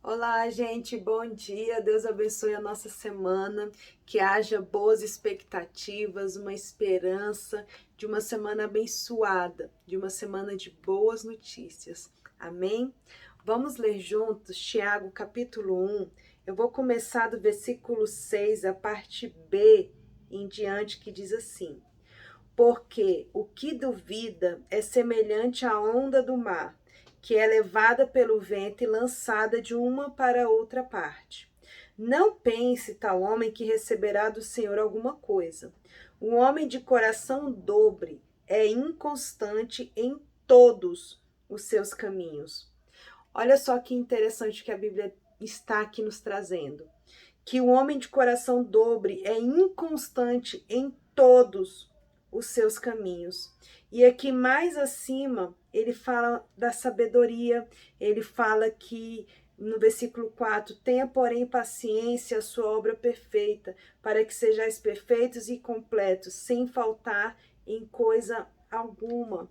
Olá, gente, bom dia. Deus abençoe a nossa semana, que haja boas expectativas, uma esperança de uma semana abençoada, de uma semana de boas notícias. Amém? Vamos ler juntos Tiago, capítulo 1. Eu vou começar do versículo 6, a parte B em diante, que diz assim: Porque o que duvida é semelhante à onda do mar, que é levada pelo vento e lançada de uma para outra parte. Não pense tal homem que receberá do Senhor alguma coisa. O homem de coração dobre é inconstante em todos os seus caminhos. Olha só que interessante que a Bíblia está aqui nos trazendo. Que o homem de coração dobre é inconstante em todos os seus caminhos. E aqui mais acima, ele fala da sabedoria, ele fala que no versículo 4, tenha, porém, paciência a sua obra perfeita, para que sejais perfeitos e completos, sem faltar em coisa alguma.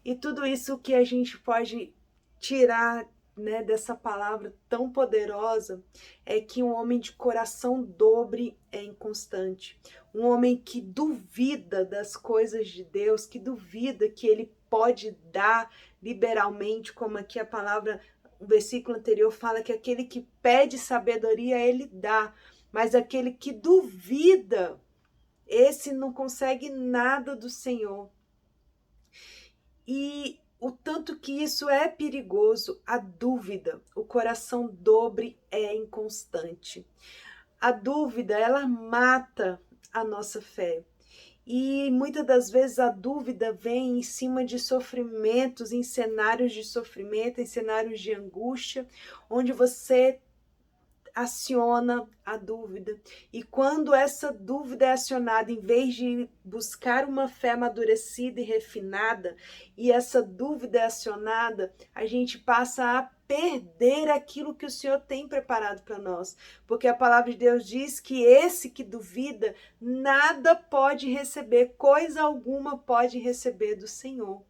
E tudo isso que a gente pode tirar, né, dessa palavra tão poderosa é que um homem de coração dobre é inconstante. Um homem que duvida das coisas de Deus, que duvida que ele pode dar liberalmente, como aqui a palavra, o versículo anterior fala que aquele que pede sabedoria, ele dá. Mas aquele que duvida, esse não consegue nada do Senhor. E o tanto que isso é perigoso, a dúvida, o coração dobre é inconstante. A dúvida, ela mata a nossa fé. E muitas das vezes a dúvida vem em cima de sofrimentos, em cenários de sofrimento, em cenários de angústia, onde você aciona a dúvida. E quando essa dúvida é acionada, em vez de buscar uma fé amadurecida e refinada, e essa dúvida é acionada, a gente passa a perder aquilo que o Senhor tem preparado para nós. Porque a palavra de Deus diz que esse que duvida, nada pode receber, coisa alguma pode receber do Senhor.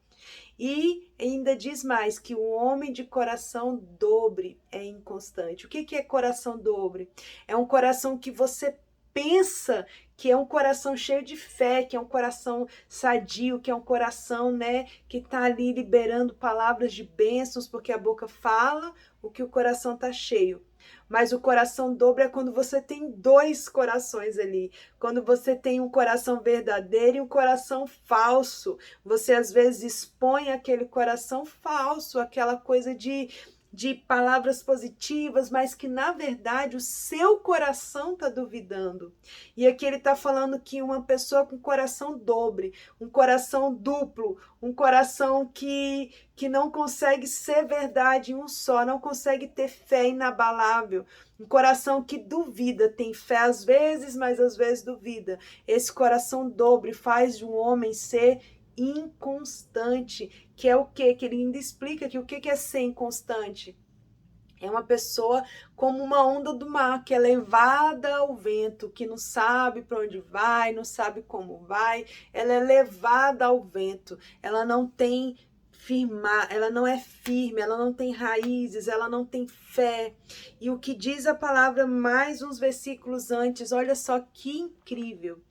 E ainda diz mais que o homem de coração dobre é inconstante. O que é coração dobre? É um coração que você pensa que é um coração cheio de fé, que é um coração sadio, que é um coração, né, que está ali liberando palavras de bênçãos, porque a boca fala o que o coração está cheio. Mas o coração dobro é quando você tem dois corações ali. Quando você tem um coração verdadeiro e um coração falso. Você às vezes expõe aquele coração falso, aquela coisa de palavras positivas, mas que na verdade o seu coração está duvidando. E aqui ele está falando que uma pessoa com coração dobre, um coração duplo, um coração que não consegue ser verdade em um só, não consegue ter fé inabalável, um coração que duvida, tem fé às vezes, mas às vezes duvida. Esse coração dobre faz de um homem ser inconstante, que é o quê? Que ele ainda explica que o que é ser inconstante? É uma pessoa como uma onda do mar, que é levada ao vento, que não sabe para onde vai, não sabe como vai, ela é levada ao vento, ela não tem ela não é firme, ela não tem raízes, ela não tem fé. E o que diz a palavra mais uns versículos antes, olha só que incrível.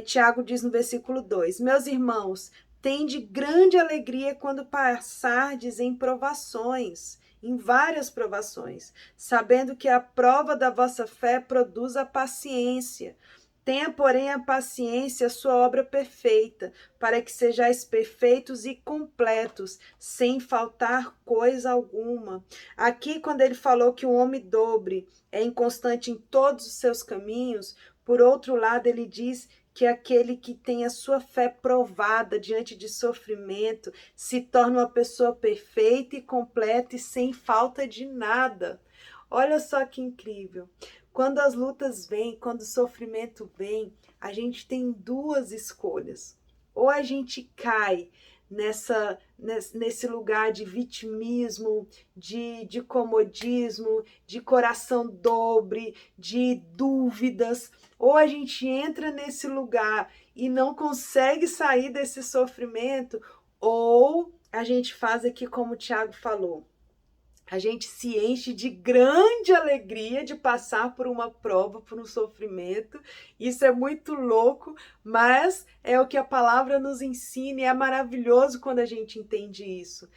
Tiago diz no versículo 2: Meus irmãos, tende grande alegria quando passardes em provações, em várias provações, sabendo que a prova da vossa fé produz a paciência. Tenha, porém, a paciência a sua obra perfeita, para que sejais perfeitos e completos, sem faltar coisa alguma. Aqui, quando ele falou que o homem dobre é inconstante em todos os seus caminhos, por outro lado, ele diz que aquele que tem a sua fé provada diante de sofrimento se torna uma pessoa perfeita e completa e sem falta de nada. Olha só que incrível. Quando as lutas vêm, quando o sofrimento vem, a gente tem duas escolhas. Ou a gente cai nesse lugar de vitimismo, de comodismo, de coração dobre, de dúvidas, ou a gente entra nesse lugar e não consegue sair desse sofrimento, ou a gente faz aqui como o Tiago falou, A gente se enche de grande alegria de passar por uma prova, por um sofrimento. Isso é muito louco, mas é o que a palavra nos ensina e é maravilhoso quando a gente entende isso.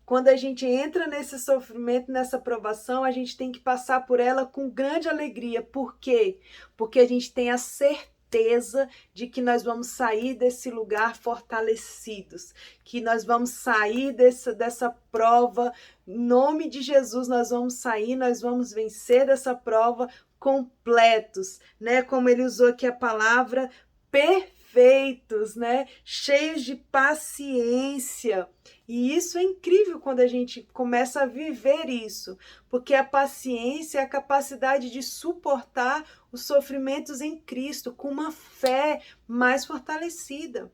Quando a gente entra nesse sofrimento, nessa provação, a gente tem que passar por ela com grande alegria. Por quê? Porque a gente tem a certeza de que nós vamos sair desse lugar fortalecidos, que nós vamos sair dessa prova. Em nome de Jesus, nós vamos sair, nós vamos vencer dessa prova completos, né? Como ele usou aqui a palavra, perfeitos, né? Cheios de paciência. E isso é incrível quando a gente começa a viver isso, porque a paciência é a capacidade de suportar os sofrimentos em Cristo com uma fé mais fortalecida.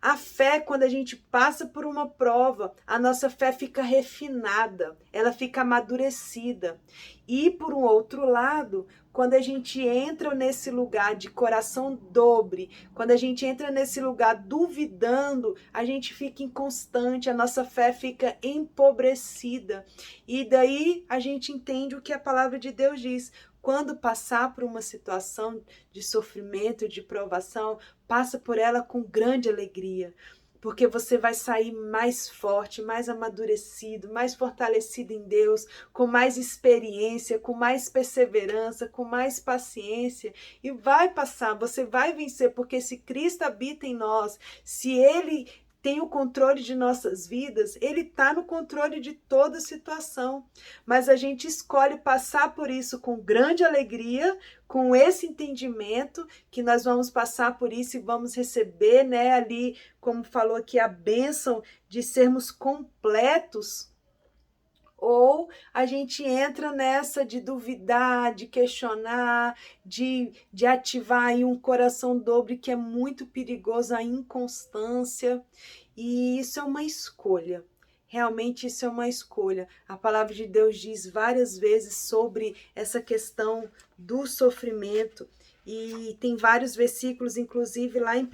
A fé, quando a gente passa por uma prova, a nossa fé fica refinada, ela fica amadurecida. E por um outro lado, quando a gente entra nesse lugar de coração dobre, quando a gente entra nesse lugar duvidando, a gente fica inconstante, a nossa fé fica empobrecida. E daí a gente entende o que a palavra de Deus diz. Quando passar por uma situação de sofrimento, de provação, passa por ela com grande alegria, porque você vai sair mais forte, mais amadurecido, mais fortalecido em Deus, com mais experiência, com mais perseverança, com mais paciência, e vai passar, você vai vencer, porque se Cristo habita em nós, se Ele tem o controle de nossas vidas, Ele está no controle de toda situação. Mas a gente escolhe passar por isso com grande alegria, com esse entendimento que nós vamos passar por isso e vamos receber, né, ali, como falou aqui, a bênção de sermos completos. Ou a gente entra nessa de duvidar, de questionar, de ativar aí um coração dobre que é muito perigoso, a inconstância. E isso é uma escolha. Realmente isso é uma escolha. A palavra de Deus diz várias vezes sobre essa questão do sofrimento. E tem vários versículos, inclusive lá em 1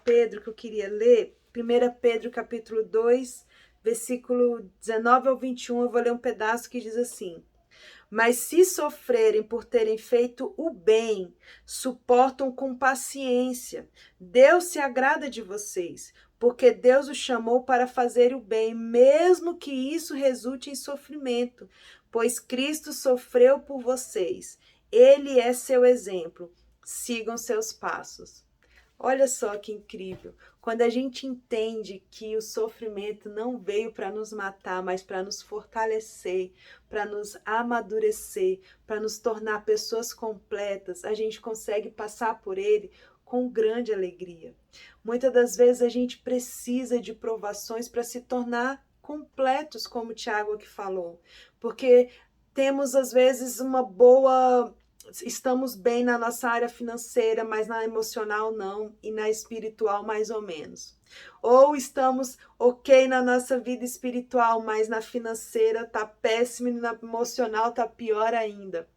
Pedro, que eu queria ler. 1 Pedro capítulo 2, versículo 19 ao 21, eu vou ler um pedaço que diz assim: mas se sofrerem por terem feito o bem, suportam com paciência. Deus se agrada de vocês, porque Deus os chamou para fazer o bem, mesmo que isso resulte em sofrimento, pois Cristo sofreu por vocês. Ele é seu exemplo. Sigam seus passos. Olha só que incrível. Quando a gente entende que o sofrimento não veio para nos matar, mas para nos fortalecer, para nos amadurecer, para nos tornar pessoas completas, a gente consegue passar por ele com grande alegria. Muitas das vezes a gente precisa de provações para se tornar completos, como o Tiago aqui falou, porque temos às vezes estamos bem na nossa área financeira, mas na emocional não, e na espiritual mais ou menos. Ou estamos ok na nossa vida espiritual, mas na financeira tá péssimo e na emocional tá pior ainda.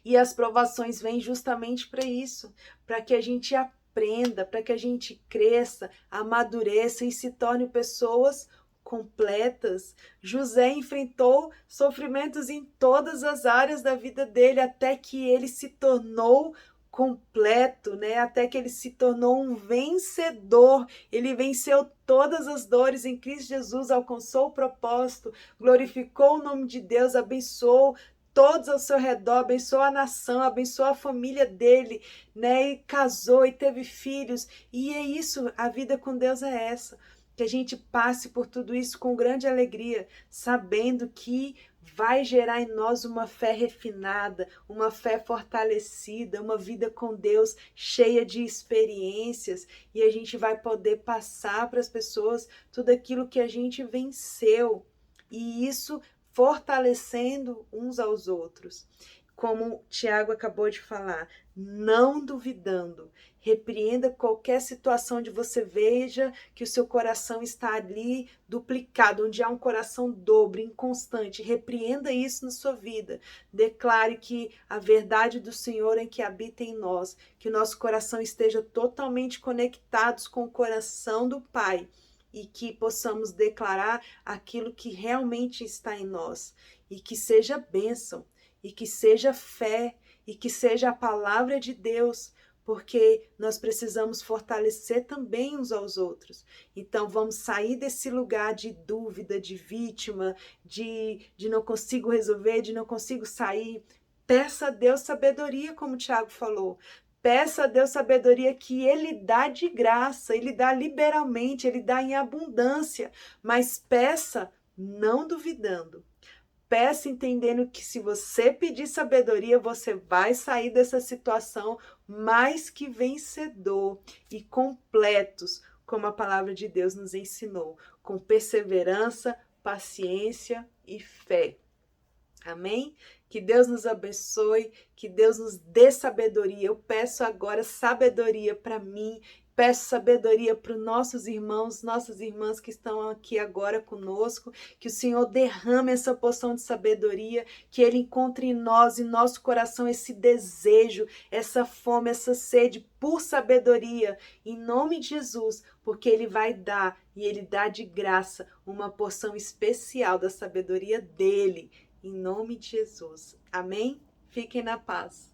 E as provações vêm justamente para isso, para que a gente aprenda, para que a gente cresça, amadureça e se torne pessoas completas. José enfrentou sofrimentos em todas as áreas da vida dele, até que ele se tornou completo, né? Até que ele se tornou um vencedor. Ele venceu todas as dores em Cristo Jesus, alcançou o propósito, glorificou o nome de Deus, abençoou todos ao seu redor, abençoou a nação, abençoou a família dele, né? E casou e teve filhos. E é isso, a vida com Deus é essa. Que a gente passe por tudo isso com grande alegria, sabendo que vai gerar em nós uma fé refinada, uma fé fortalecida, uma vida com Deus cheia de experiências, e a gente vai poder passar para as pessoas tudo aquilo que a gente venceu, e isso fortalecendo uns aos outros. Como o Tiago acabou de falar, não duvidando. Repreenda qualquer situação onde você veja que o seu coração está ali duplicado, onde há um coração dobro, inconstante. Repreenda isso na sua vida. Declare que a verdade do Senhor é que habita em nós, que o nosso coração esteja totalmente conectado com o coração do Pai, e que possamos declarar aquilo que realmente está em nós, e que seja bênção, e que seja fé, e que seja a palavra de Deus, porque nós precisamos fortalecer também uns aos outros. Então vamos sair desse lugar de dúvida, de vítima, de não consigo resolver, de não consigo sair. Peça a Deus sabedoria, como o Tiago falou. Peça a Deus sabedoria que Ele dá de graça, Ele dá liberalmente, Ele dá em abundância, mas peça não duvidando. Peça entendendo que se você pedir sabedoria, você vai sair dessa situação mais que vencedor e completos, como a palavra de Deus nos ensinou, com perseverança, paciência e fé. Amém? Que Deus nos abençoe, que Deus nos dê sabedoria. Eu peço agora sabedoria para mim, peço sabedoria para os nossos irmãos, nossas irmãs que estão aqui agora conosco, que o Senhor derrame essa porção de sabedoria, que Ele encontre em nós, em nosso coração, esse desejo, essa fome, essa sede por sabedoria, em nome de Jesus, porque Ele vai dar, e Ele dá de graça, uma porção especial da sabedoria dEle, em nome de Jesus. Amém? Fiquem na paz.